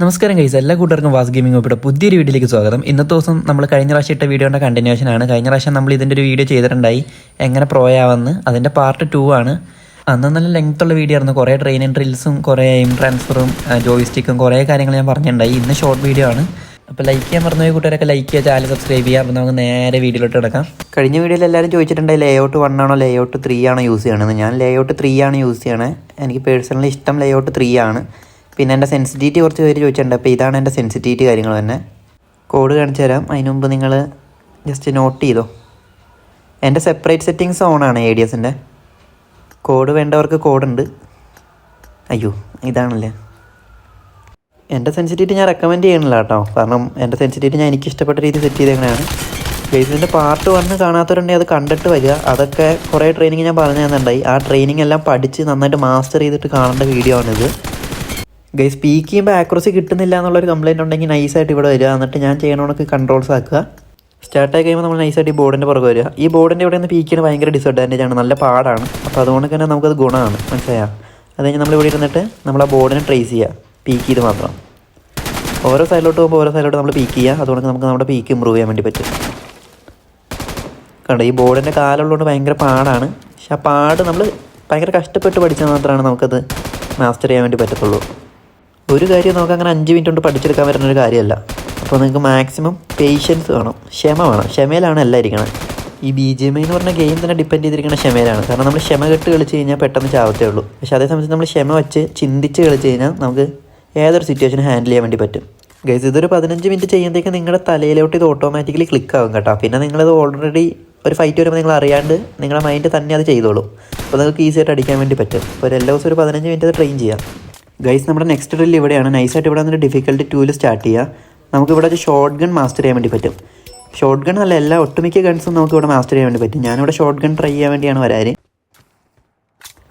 നമസ്കാരം ഗൈസ്, എല്ലാ കൂട്ടുകാർക്കും വാസ് ഗെയിമിംഗ് ഇവിടെ പുതിയൊരു വീഡിയോയിലേക്ക് സ്വാഗതം. ഇന്നത്തെ ദിവസം നമ്മൾ കഴിഞ്ഞ പ്രാവശ്യം ഇട്ട വീഡിയോയുടെ കണ്ടിന്യൂഷൻ ആണ്. കഴിഞ്ഞ പ്രാവശ്യം നമ്മൾ ഇതിൻ്റെ ഒരു വീഡിയോ ചെയ്തിട്ടുണ്ടായി, എങ്ങനെ പ്രോ ആവാമെന്ന്. അതിൻ്റെ പാർട്ട് 2 ആണ്. അന്ന് നല്ല ലെങ്ത് ഉള്ള വീഡിയോ ആയിരുന്നു. കുറേ ട്രെയിനിങ് ഡ്രിൽസും കുറേ എയിം ട്രാൻസ്ഫറും ജോയിസ്റ്റിക്കും കുറേ കാര്യങ്ങൾ ഞാൻ പറഞ്ഞിട്ടുണ്ടായി. ഇന്ന് ഷോർട്ട് വീഡിയോ ആണ്. അപ്പോൾ ലൈക്ക് ചെയ്യാൻ പറഞ്ഞ കൂട്ടുകാരൊക്കെ ലൈക്ക് ചെയ്യുക, ചാനൽ സബ്സ്ക്രൈബ് ചെയ്യുക. അപ്പോൾ നമുക്ക് നേരെ വീഡിയോയിലോട്ട് കിടക്കാം. കഴിഞ്ഞ വീഡിയോയിൽ എല്ലാവരും ചോദിച്ചിട്ടുണ്ടായി ലേഔട്ട് 1 ആണോ ലേഔട്ട് 3 ആണോ യൂസ് ചെയ്യണമെന്ന്. ഞാൻ ലേഔട്ട് 3 ആണ് യൂസ് ചെയ്യണേ. എനിക്ക് പേഴ്സണലി ഇഷ്ടം ലേഔട്ട് 3 ആണ്. പിന്നെ എൻ്റെ സെൻസിറ്റിവിറ്റി കുറച്ച് പേര് ചോദിച്ചിട്ടുണ്ട്. അപ്പോൾ ഇതാണ് എൻ്റെ സെൻസിറ്റിവിറ്റി കാര്യങ്ങൾ തന്നെ. കോഡ് കാണിച്ചു തരാം. അതിന് മുമ്പ് നിങ്ങൾ ജസ്റ്റ് നോട്ട് ചെയ്തോ. എൻ്റെ സെപ്പറേറ്റ് സെറ്റിങ്സ് ഓണാണ് ADSൻ്റെ. കോഡ് വേണ്ടവർക്ക് കോഡുണ്ട്. അയ്യോ ഇതാണല്ലേ. എൻ്റെ സെൻസിറ്റിവിറ്റി ഞാൻ റെക്കമെൻഡ് ചെയ്യണില്ല കേട്ടോ. കാരണം എൻ്റെ സെൻസിറ്റിവിറ്റി ഞാൻ എനിക്ക് ഇഷ്ടപ്പെട്ട രീതി സെറ്റ് ചെയ്തേക്കണതാണ്. ബേസിൻ്റെ പാർട്ട് 1 കാണാത്തവരുണ്ടെങ്കിൽ അത് കണ്ടിട്ട് വരിക. അതൊക്കെ കുറേ ട്രെയിനിങ് ഞാൻ പറഞ്ഞു തന്നിട്ടുണ്ടായി. ആ ട്രെയിനിങ് എല്ലാം പഠിച്ച് നന്നായിട്ട് മാസ്റ്റർ ചെയ്തിട്ട് കാണേണ്ട വീഡിയോ ആണിത്. ഗൈസ്, സ്പീക്ക് ചെയ്യുമ്പോൾ ആക്യുറസി കിട്ടുന്നില്ല എന്നുള്ളൊരു കംപ്ലയിൻറ്റ് ഉണ്ടെങ്കിൽ നൈസായിട്ട് ഇവിടെ വരിക. എന്നിട്ട് ഞാൻ ചെയ്യണോണക്ക് കൺട്രോൾസ് ആക്കുക. സ്റ്റാർട്ടായി കഴിയുമ്പോൾ നമ്മൾ നൈസായിട്ട് ഈ ബോർഡിൻ്റെ പുറകെ വരിക. ഈ ബോർഡിൻ്റെ ഇവിടെ നിന്ന് പീക്ക് ചെയ്യാൻ ഭയങ്കര ഡിസഡ്വാൻറ്റേജ് ആണ്, നല്ല പാടാണ്. അപ്പോൾ അതുകൊണ്ട് തന്നെ നമുക്കത് ഗുണമാണ്, മനസ്സിലായോ? അത് കഴിഞ്ഞ് നമ്മൾ ഇവിടെ ഇരുന്നിട്ട് നമ്മൾ ആ ബോർഡിനെ ട്രേസ് ചെയ്യുക, പീക്ക് ചെയ്ത് മാത്രം. ഓരോ സൈഡിലോട്ട് പോകുമ്പോൾ ഓരോ സൈഡിലോട്ട് നമ്മൾ പീക്ക് ചെയ്യുക. അതുകൊണ്ട് നമുക്ക് നമ്മുടെ പീക്ക് ഇമ്പ്രൂവ് ചെയ്യാൻ വേണ്ടി പറ്റും. കണ്ടോ, ഈ ബോർഡിൻ്റെ കാലുള്ളതുകൊണ്ട് ഭയങ്കര പാടാണ്. പക്ഷെ ആ പാട് നമ്മൾ ഭയങ്കര കഷ്ടപ്പെട്ട് പഠിച്ചാൽ മാത്രമാണ് നമുക്കത് മാസ്റ്റർ ചെയ്യാൻ വേണ്ടി പറ്റത്തുള്ളൂ. ഒരു കാര്യം നമുക്ക് അങ്ങനെ 5 മിനിറ്റ് കൊണ്ട് പഠിച്ചെടുക്കാൻ പറ്റുന്നൊരു കാര്യമല്ല. അപ്പോൾ നിങ്ങൾക്ക് മാക്സിമം പേഷ്യൻസ് വേണം, ക്ഷമ വേണം. ക്ഷമയിലാണ് എല്ലാം ഇരിക്കണം. ഈ BGMI എന്ന് പറഞ്ഞ ഗെയിം തന്നെ ഡിപ്പെൻഡ് ചെയ്തിരിക്കുന്ന ക്ഷമയിലാണ്. കാരണം നമ്മൾ ക്ഷമ കെട്ട് കളിച്ച് കഴിഞ്ഞാൽ പെട്ടെന്ന് ചാവത്തേ ഉള്ളൂ. പക്ഷേ അതേ സമയത്ത് നമ്മൾ ക്ഷമ വെച്ച് ചിന്തിച്ച് കളിച്ച് കഴിഞ്ഞാൽ നമുക്ക് ഏതൊരു സിറ്റുവേഷൻ ഹാൻഡിൽ ചെയ്യാൻ വേണ്ടി പറ്റും. ഗൈസ്, ഇതൊരു 15 മിനിറ്റ് ചെയ്യുമ്പോഴത്തേക്ക് നിങ്ങളുടെ തലയിലോട്ട് ഇത് ഓട്ടോമാറ്റിക്കലി ക്ലിക്ക് ആകും കേട്ടോ. പിന്നെ നിങ്ങളത് ഓൾറെഡി ഒരു ഫൈറ്റ് വരുമ്പോൾ നിങ്ങൾ അറിയാണ്ട് നിങ്ങളുടെ മൈൻഡ് തന്നെ അത് ചെയ്തോളൂ. അപ്പോൾ നിങ്ങൾക്ക് ഈസി ആയിട്ട് അടിക്കാൻ വേണ്ടി പറ്റും. അപ്പോൾ എല്ലാ ദിവസവും ഒരു 15 മിനിറ്റ് അത് ട്രെയിൻ ചെയ്യാം. ഗൈസ്, നമ്മുടെ നെക്സ്റ്റ് ഡ്രിൽ ഇവിടെയാണ്. നൈസായിട്ട് ഇവിടെ വന്നിട്ട് ഡിഫിക്കൽട്ടി 2 സ്റ്റാർട്ട് ചെയ്യുക. നമുക്കിവിടെ ഒരു ഷോർട്ട് ഗൺ മാസ്റ്റർ ചെയ്യാൻ വേണ്ടി പറ്റും. ഷോർട്ട് ഗൺ അല്ല, എല്ലാ ഒട്ടുമിക്ക ഗൺസും നമുക്ക് ഇവിടെ മാസ്റ്റർ ചെയ്യാൻ വേണ്ടി പറ്റും. ഞാനിവിടെ ഷോർട്ട് ഗൺ ട്രൈ ചെയ്യാൻ വേണ്ടിയാണ് വരാറ്.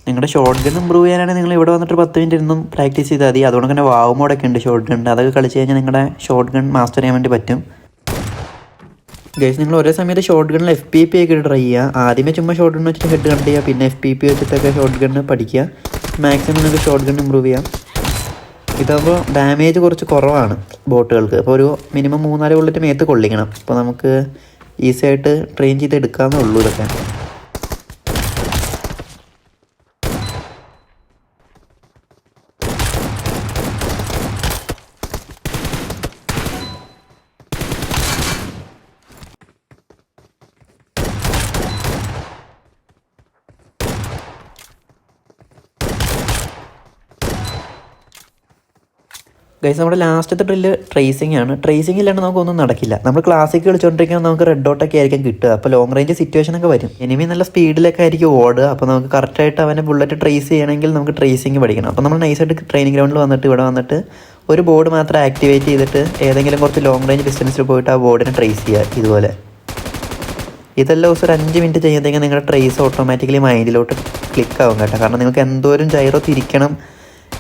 നിങ്ങളുടെ ഷോർട്ട് ഗൺ ഇമ്പ്രൂവ് ചെയ്യാനാണെങ്കിൽ നിങ്ങൾ ഇവിടെ വന്നിട്ട് 10 മിനിറ്റ് ഇരുന്നും പ്രാക്ടീസ് ചെയ്താൽ മതി. അതുകൊണ്ട് തന്നെ വാവ് മോഡൊക്കെ ഉണ്ട് ഷോർട്ട് ഗൺ. അതൊക്കെ കളിച്ച് കഴിഞ്ഞാൽ നിങ്ങളുടെ ഷോർട്ട് ഗൺ മാസ്റ്റർ ചെയ്യാൻ വേണ്ടി പറ്റും. ഗൈസ്, നിങ്ങൾ ഒരേ സമയത്ത് ഷോർട്ട് ഗണ്ണിൽ FPP ഒക്കെ ട്രൈ ചെയ്യുക. ആദ്യമേ ചുമ്മാ ഷോർട്ട് ഗൺ വെച്ചിട്ട് ഹെഡ് കണ്ട് ചെയ്യുക. പിന്നെ FPP വെച്ചിട്ടൊക്കെ ഷോർട്ട് ഗണ്ണ് പഠിക്കുക. മാക്സിമം നിങ്ങൾക്ക് ഷോർട്ട് ഗൺ ഇമ്പ്രൂവ് ചെയ്യാം. ഇതാകുമ്പോൾ ഡാമേജ് കുറച്ച് കുറവാണ് ബോട്ടുകൾക്ക്. അപ്പോൾ ഒരു മിനിമം 3-4 ബുള്ളറ്റ് മേത്ത് കൊള്ളിക്കണം. അപ്പോൾ നമുക്ക് ഈസി ആയിട്ട് ട്രെയിൻ ചെയ്ത് എടുക്കാവുന്നേ ഉള്ളൂ ഇതൊക്കെ. ഗൈസ്, നമ്മുടെ ലാസ്റ്റത്തെ ഡ്രില്ല് ട്രേസിംഗ് ആണ്. ട്രേസിംഗ് ഇല്ലാണ്ട് നമുക്കൊന്നും നടക്കില്ല. നമ്മൾ ക്ലാസിക് കളിച്ചുകൊണ്ടിരിക്കുമ്പോൾ നമുക്ക് റെഡ് ഡോട്ടൊക്കെ ആയിരിക്കും കിട്ടുക. അപ്പോൾ ലോങ് റേഞ്ച് സിറ്റുവേഷനൊക്കെ വരും. എനിമി നല്ല സ്പീഡിലൊക്കെ ആയിരിക്കും ഓടുക. അപ്പോൾ നമുക്ക് കറക്റ്റായിട്ട് അവനെ ബുള്ളറ്റ് ട്രേസ് ചെയ്യണമെങ്കിൽ നമുക്ക് ട്രേസിംഗ് പഠിക്കണം. അപ്പോൾ നമ്മൾ നൈസായിട്ട് ട്രെയിനിങ് ഗ്രൗണ്ടിൽ വന്നിട്ട് ഇവിടെ വന്നിട്ട് ഒരു ബോർഡ് മാത്രം ആക്ടിവേറ്റ് ചെയ്തിട്ട് ഏതെങ്കിലും കുറച്ച് ലോങ് റേഞ്ച് ഡിസ്റ്റൻസിൽ പോയിട്ട് ആ ബോർഡിനെ ട്രേസ് ചെയ്യുക. ഇതുപോലെ ഇതെല്ലാം ദിവസം ഒരു 5 മിനിറ്റ് ചെയ്യുമ്പോഴത്തേക്കും നിങ്ങളുടെ ട്രേസ് ഓട്ടോമാറ്റിക്കലി മൈൻഡിലോട്ട് ക്ലിക്ക് ആവും കേട്ടോ. കാരണം നിങ്ങൾക്ക് എന്തോരം ജൈറോ തിരിക്കണം,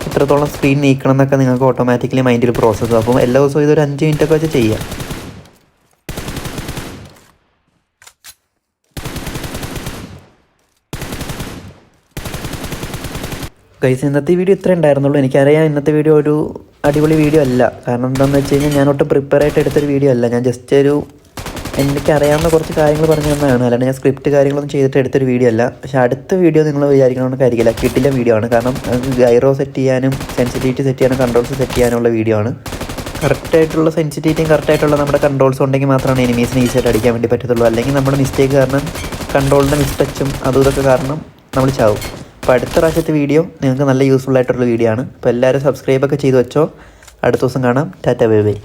എത്രത്തോളം സ്ക്രീൻ നീക്കണം എന്നൊക്കെ നിങ്ങൾക്ക് ഓട്ടോമാറ്റിക്കലി മൈൻഡിൽ പ്രോസസ്സ്. അപ്പോൾ എല്ലാ ദിവസവും ഇതൊരു 5 മിനിറ്റൊക്കെ വെച്ച് ചെയ്യാം. ഗൈസ്, ഇന്നത്തെ വീഡിയോ ഇത്രേ ഉണ്ടായിരുന്നുള്ളൂ. എനിക്കറിയാം ഇന്നത്തെ വീഡിയോ ഒരു അടിപൊളി വീഡിയോ അല്ല. കാരണം എന്താണെന്ന് വെച്ച് കഴിഞ്ഞാൽ ഞാനൊട്ട് പ്രിപ്പയർ ആയിട്ട് എടുത്തൊരു വീഡിയോ അല്ല. ഞാൻ ജസ്റ്റ് ഒരു എനിക്കറിയാവുന്ന കുറച്ച് കാര്യങ്ങൾ പറഞ്ഞു തന്നതാണ്. അല്ലാണ്ട് ഞാൻ സ്ക്രിപ്റ്റ് കാര്യങ്ങളൊന്നും ചെയ്തിട്ട് എടുത്തൊരു വീഡിയോ അല്ല. പക്ഷേ അടുത്ത വീഡിയോ നിങ്ങൾ വിചാരിക്കണമെന്നൊക്കെ കിട്ടില്ല വീഡിയോ ആണ്. കാരണം ഗൈറോ സെറ്റ് ചെയ്യാനും സെൻസിറ്റിവിറ്റി സെറ്റ് ചെയ്യാനും കൺട്രോൾസ് സെറ്റ് ചെയ്യാനുള്ള വീഡിയോ ആണ്. കറക്റ്റായിട്ടുള്ള സെൻസിറ്റിവിറ്റിയും കറക്റ്റായിട്ടുള്ള നമ്മുടെ കൺട്രോൾസ് ഉണ്ടെങ്കിൽ മാത്രമാണ് എനിമീസിന് ഈസിയായിട്ട് അടിക്കാൻ വേണ്ടി പറ്റത്തുള്ളൂ. അല്ലെങ്കിൽ നമ്മുടെ മിസ്റ്റേക്ക് കാരണം കൺട്രോളിൻ്റെ മിസ്റ്റച്ചും അതും ഇതൊക്കെ കാരണം നമ്മൾ ചാവും. അപ്പോൾ അടുത്ത പ്രാവശ്യത്തെ വീഡിയോ നിങ്ങൾക്ക് നല്ല യൂസ്ഫുൾ ആയിട്ടുള്ള വീഡിയോ ആണ്. അപ്പോൾ എല്ലാവരും സബ്സ്ക്രൈബൊക്കെ ചെയ്ത് വെച്ചോ. അടുത്ത ദിവസം കാണാം. Tata, bye bye.